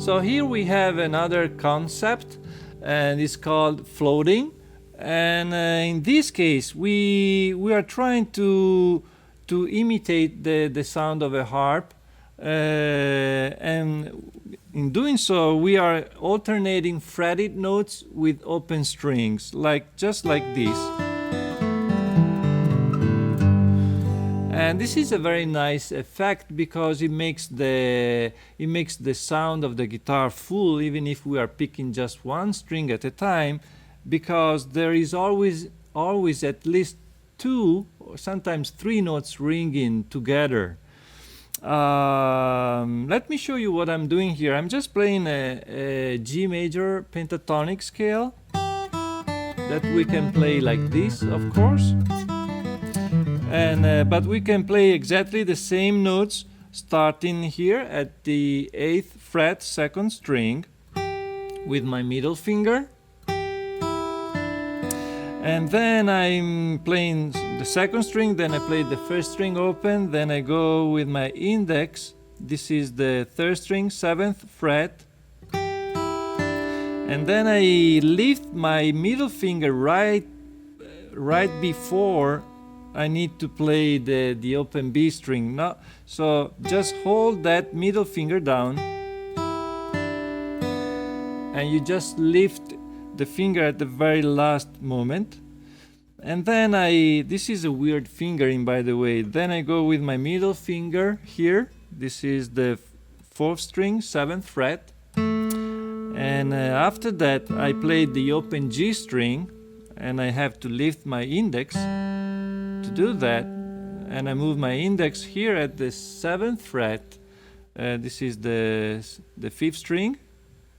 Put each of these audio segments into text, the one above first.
So here we have another concept, and it's called floating. And in this case, we are trying to imitate the sound of a harp, and in doing so, we are alternating fretted notes with open strings, just like this. And this is a very nice effect because it makes the sound of the guitar full, even if we are picking just one string at a time, because there is always at least 2 or sometimes 3 notes ringing together. Let me show you what I'm doing here. I'm just playing a G major pentatonic scale that we can play like this, of course. And but we can play exactly the same notes starting here at the 8th fret 2nd string with my middle finger, and then I'm playing the 2nd string, then I play the 1st string open, then I go with my index, this is the 3rd string 7th fret, and then I lift my middle finger right before I need to play the open B string. No, so just hold that middle finger down and you just lift the finger at the very last moment. And then this is a weird fingering, by the way. Then I go with my middle finger here. This is the 4th string 7th fret. And after that I play the open G string, and I have to lift my index to do that, and I move my index here at the 7th fret. This is the 5th string,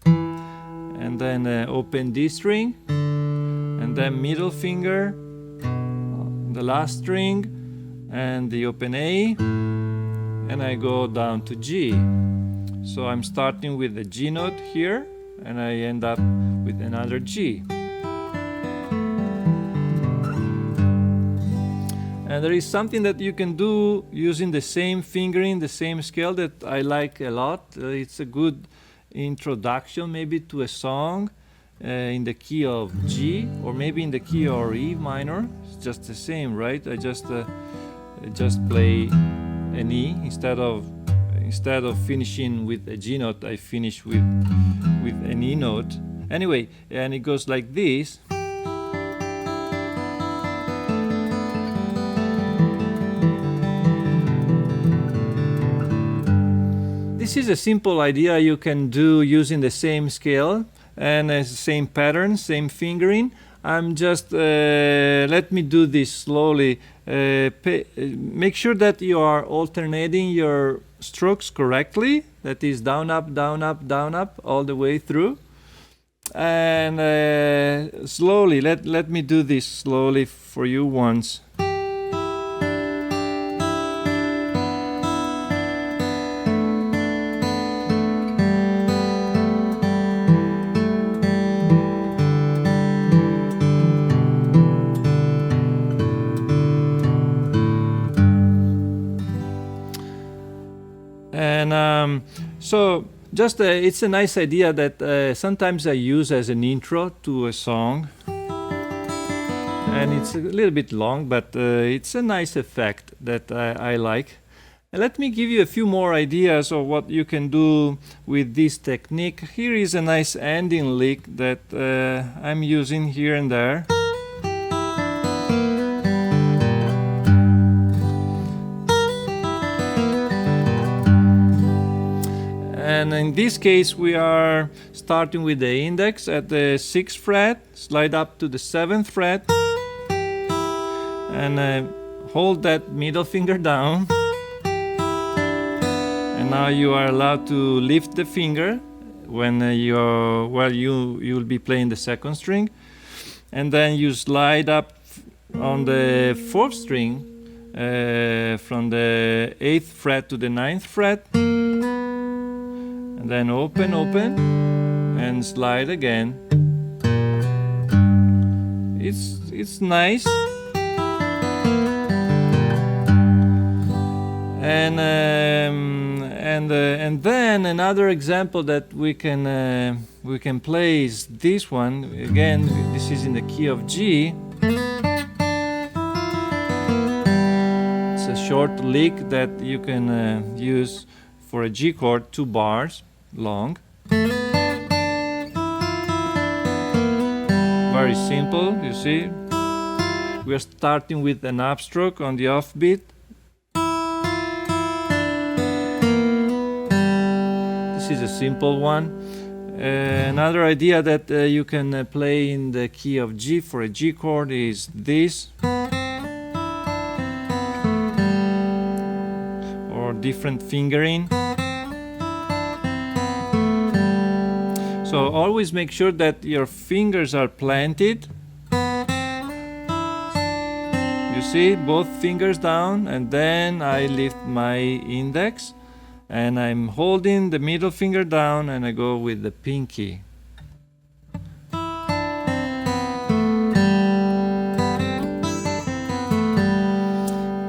and then open D string, and then middle finger, the last string, and the open A, and I go down to G. So I'm starting with a G note here, and I end up with another G. And there is something that you can do using the same fingering, the same scale, that I like a lot. It's a good introduction maybe to a song in the key of G, or maybe in the key of E minor. It's just the same, right? I just play an E instead of finishing with a G note. I finish with an E note. Anyway, and it goes like this. This is a simple idea you can do using the same scale and the same pattern, same fingering. I'm just let me do this slowly. Make sure that you are alternating your strokes correctly. That is down up, down up, down up all the way through. And slowly, let me do this slowly for you once. And so just it's a nice idea that sometimes I use as an intro to a song, and it's a little bit long, but it's a nice effect that I like. And let me give you a few more ideas of what you can do with this technique. Here is a nice ending lick that I'm using here and there. And in this case we are starting with the index at the 6th fret, slide up to the 7th fret, and hold that middle finger down. And now you are allowed to lift the finger when you'll be playing the 2nd string, and then you slide up on the 4th string from the 8th fret to the 9th fret. And then open, and slide again. It's nice. And And then another example that we can play is this one. Again, this is in the key of G. It's a short lick that you can use for a G chord, 2 bars long. Very simple, you see. We are starting with an upstroke on the offbeat. This is a simple one. Another idea that you can play in the key of G for a G chord is this. Or different fingering. So always make sure that your fingers are planted. You see, both fingers down, and then I lift my index and I'm holding the middle finger down and I go with the pinky.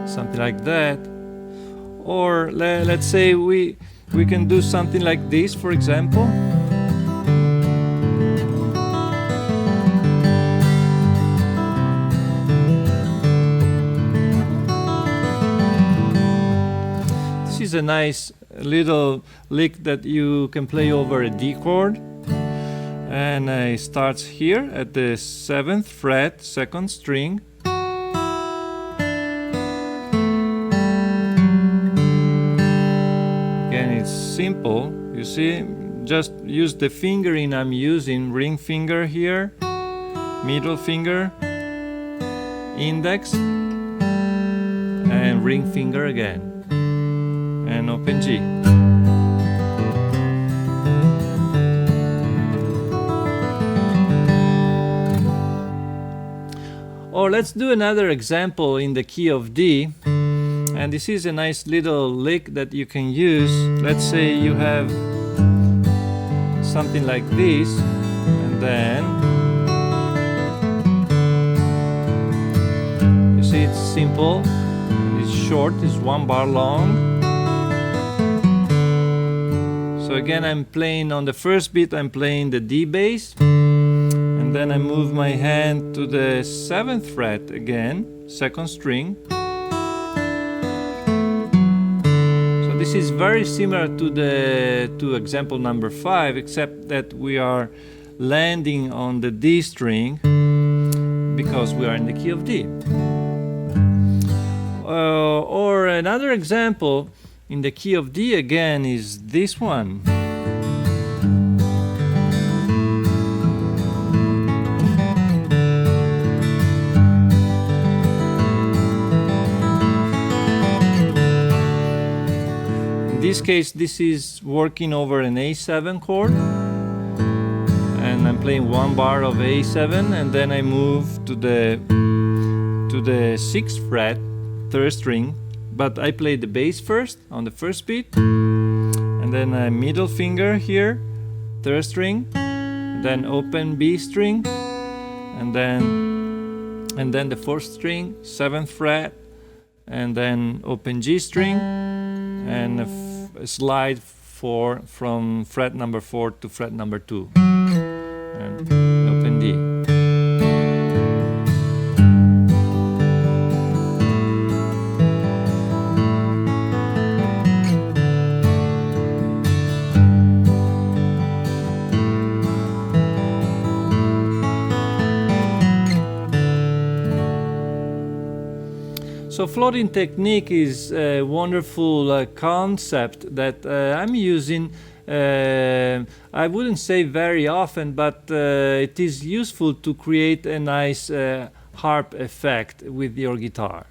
Something like that. Or let's say we can do something like this, for example. This is a nice little lick that you can play over a D chord, and it starts here at the 7th fret, 2nd string. Again, it's simple, you see, just use the fingering I'm using, ring finger here, middle finger, index, and ring finger again. And open G. Or let's do another example in the key of D. And this is a nice little lick that you can use. Let's say you have something like this, and then you see it's simple, it's short, it's 1 bar long. So again, I'm playing on the first beat, I'm playing the D bass, and then I move my hand to the 7th fret again, 2nd string. So this is very similar to example number 5, except that we are landing on the D string because we are in the key of D. Or another example in the key of D again is this one. In this case, this is working over an A7 chord, and I'm playing 1 bar of A7, and then I move to the 6th fret, 3rd string. But I play the bass first on the first beat, and then a middle finger here, 3rd string, then open B string, and then the 4th string, 7th fret, and then open G string, and a slide from fret number 4 to fret number 2, and open D. So floating technique is a wonderful concept that I'm using, I wouldn't say very often, but it is useful to create a nice harp effect with your guitar.